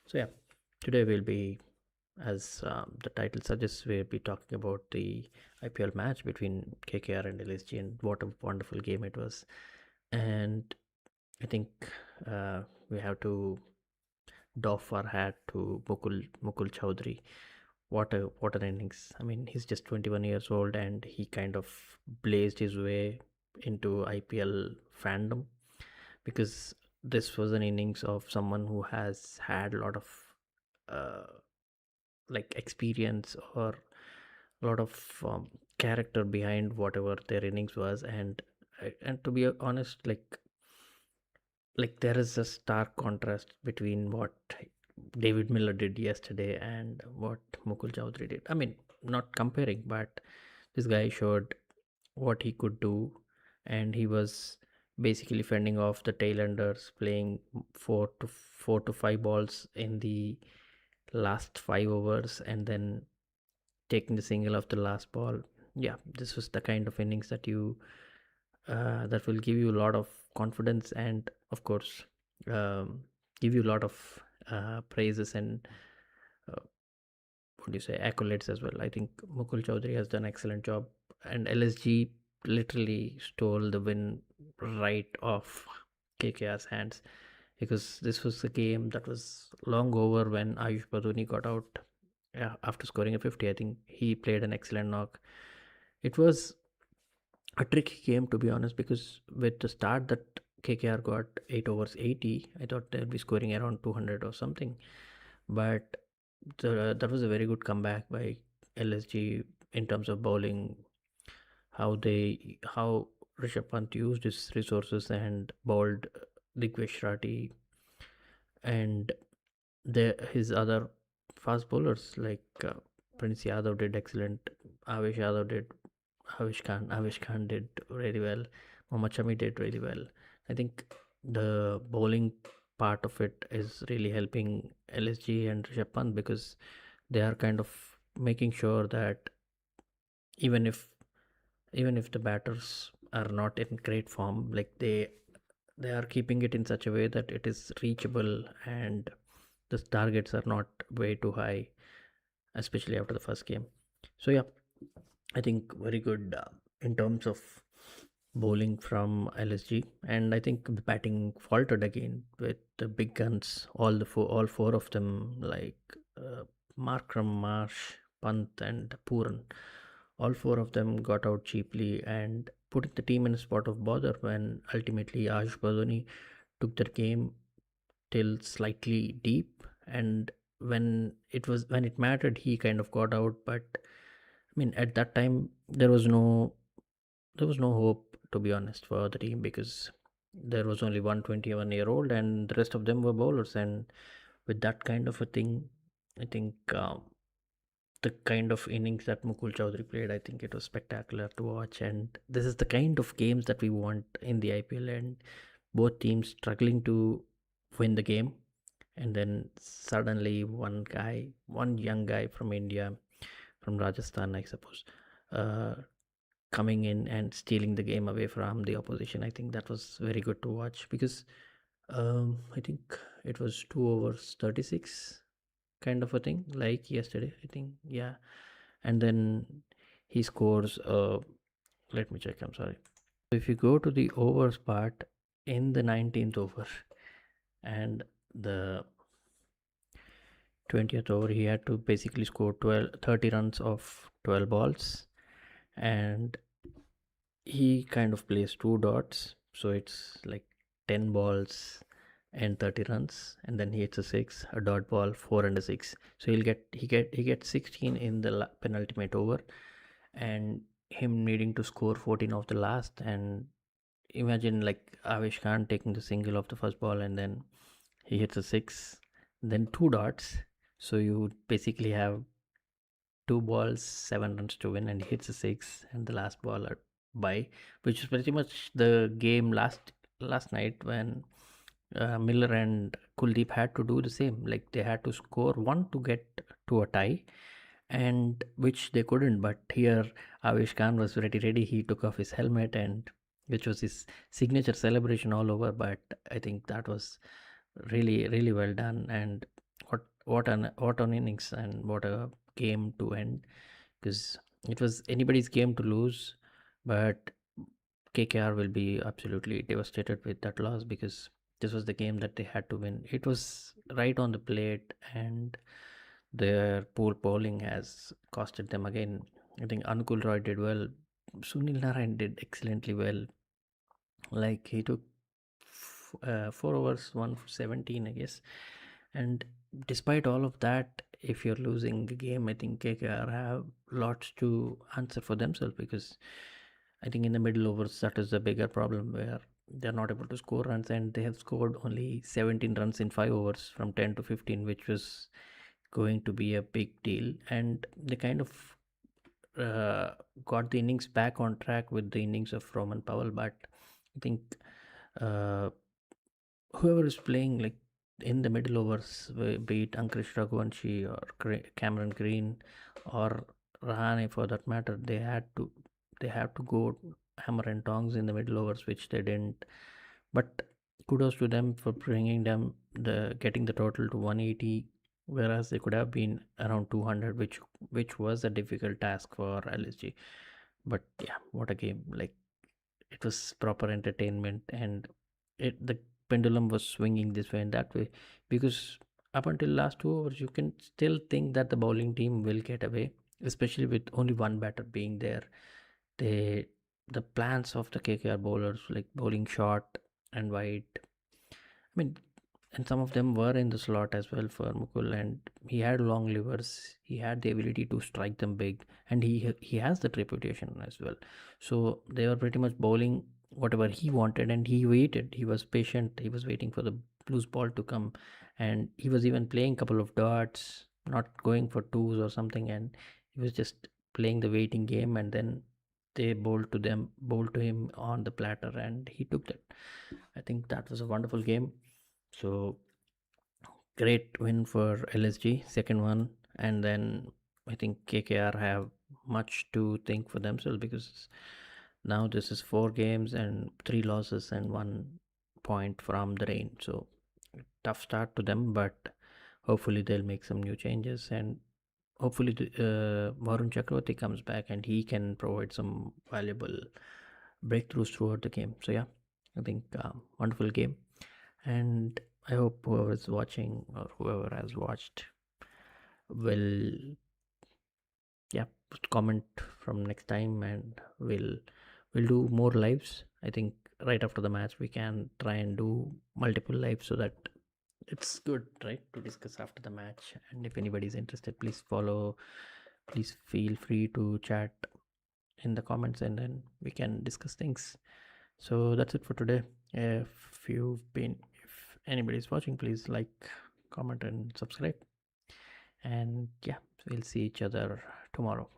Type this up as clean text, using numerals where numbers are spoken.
So yeah, today we'll be, as the title suggests, we'll be talking about the IPL match between KKR and LSG, and what a wonderful game it was. And I think uh, we have to doff our hat to Mukul Chowdhury. What an innings! I mean, he's just 21 years old, and he kind of blazed his way into IPL fandom, because this was an innings of someone who has had a lot of uh, like experience, or a lot of character behind whatever their innings was. And to be honest, like there is a stark contrast between what David Miller did yesterday and what Mukul Chowdhury did. I mean, not comparing, but this guy showed what he could do, and he was basically fending off the tailenders, playing four to five balls in the last 5 overs, and then taking the single of the last ball. Yeah, this was the kind of innings that will give you a lot of confidence, and of course, um, give you a lot of praises and uh, what do you say, accolades as well. I think Mukul Chaudhary has done an excellent job, and LSG literally stole the win right off KKR's hands, because this was a game that was long over when Ayush Baduni got out. Yeah, after scoring a 50, I think he played an excellent knock. It was a tricky game, to be honest, because with the start that KKR got 8 overs 80, I thought they'd be scoring around 200 or something. But that was a very good comeback by LSG in terms of bowling, how Rishabh Pant used his resources and bowled Digvesh Rati, and his other fast bowlers like Prince Yadav did excellent. Avesh Yadav did. Avesh Khan did really well. Mohammad Shami did really well. I think the bowling part of it is really helping LSG and Rishabh Pant, because they are kind of making sure that even if even if the batters are not in great form, like they are keeping it in such a way that it is reachable, and the targets are not way too high, especially after the first game. So yeah, I think very good in terms of bowling from LSG, and I think the batting faltered again with the big guns. All four of them, like Markram, Marsh, Pant, and Pooran, all four of them got out cheaply and putting the team in a spot of bother, when ultimately Ash Badoni took the game till slightly deep, and when it mattered, he kind of got out. But I mean, at that time there was no hope, to be honest, for the team, because there was only 121-year-old and the rest of them were bowlers. And with that kind of a thing, I think the kind of innings that Mukul Chaudhary played, I think it was spectacular to watch. And this is the kind of games that we want in the IPL, and both teams struggling to win the game, and then suddenly one young guy from India, from Rajasthan, I suppose, uh, coming in and stealing the game away from the opposition. I think that was very good to watch, because I think it was 2 overs 36 kind of a thing, like yesterday, I think. Yeah, and then he scores. Let me check. I'm sorry. So if you go to the overs part, in the 19th over and the 20th over, he had to basically score 30 runs of 12 balls, and he kind of plays two dots, so it's like 10 balls and 30 runs, and then he hits a six, a dot ball, four, and a six. So he gets 16 in the penultimate over, and him needing to score 14 of the last. And imagine, like, Avesh Khan taking the single of the first ball, and then he hits a six, then two dots. So you basically have two balls, 7 runs to win, and he hits a six, and the last ball by, which is pretty much the game last night, when Miller and Kuldeep had to do the same. Like, they had to score one to get to a tie, and which they couldn't. But here, Avesh Khan was ready. He took off his helmet, and which was his signature celebration all over. But I think that was really, really well done. And What an innings and what a game to end, because it was anybody's game to lose, but KKR will be absolutely devastated with that loss, because this was the game that they had to win. It was right on the plate, and their poor bowling has costed them again. I think Anukul Roy did well. Sunil Narayan did excellently well. Like he took 4 overs, 1 for 17, I guess. And despite all of that, if you're losing the game, I think KKR have lots to answer for themselves, because I think in the middle overs that is the bigger problem, where they're not able to score runs, and they have scored only 17 runs in 5 overs from 10 to 15, which was going to be a big deal. And they kind of uh, got the innings back on track with the innings of Roman Powell, but I think uh, whoever is playing like in the middle overs, be it Ankush Raghuvanshi or Cameron Green or Rahane for that matter, they have to go hammer and tongs in the middle overs, which they didn't. But kudos to them for bringing them the getting the total to 180, whereas they could have been around 200, which was a difficult task for LSG. But yeah, what a game! Like, it was proper entertainment, and the pendulum was swinging this way and that way, because up until last 2 hours you can still think that the bowling team will get away, especially with only one batter being there. they the plans of the KKR bowlers, like bowling short and wide, I mean, and some of them were in the slot as well for Mukul, and he had long levers. He had the ability to strike them big, and he has that reputation as well. So they were pretty much bowling whatever he wanted, and he waited. He was patient. He was waiting for the loose ball to come, and he was even playing a couple of dots, not going for twos or something, and he was just playing the waiting game, and then they bowled to him on the platter, and he took that. I think that was a wonderful game. So great win for LSG, second one, and then I think KKR have much to think for themselves, because now this is 4 games and 3 losses and 1 point from the rain. So tough start to them, but hopefully they'll make some new changes, and hopefully Varun Chakravarti comes back and he can provide some valuable breakthroughs throughout the game. So yeah, I think wonderful game, and I hope whoever is watching or whoever has watched will, yeah, comment from next time, and we'll do more lives. I think right after the match we can try and do multiple lives, so that it's good, right, to discuss after the match. And if anybody's interested, please follow, please feel free to chat in the comments, and then we can discuss things. So that's it for today. If anybody's watching, please like, comment, and subscribe. And yeah, we'll see each other tomorrow.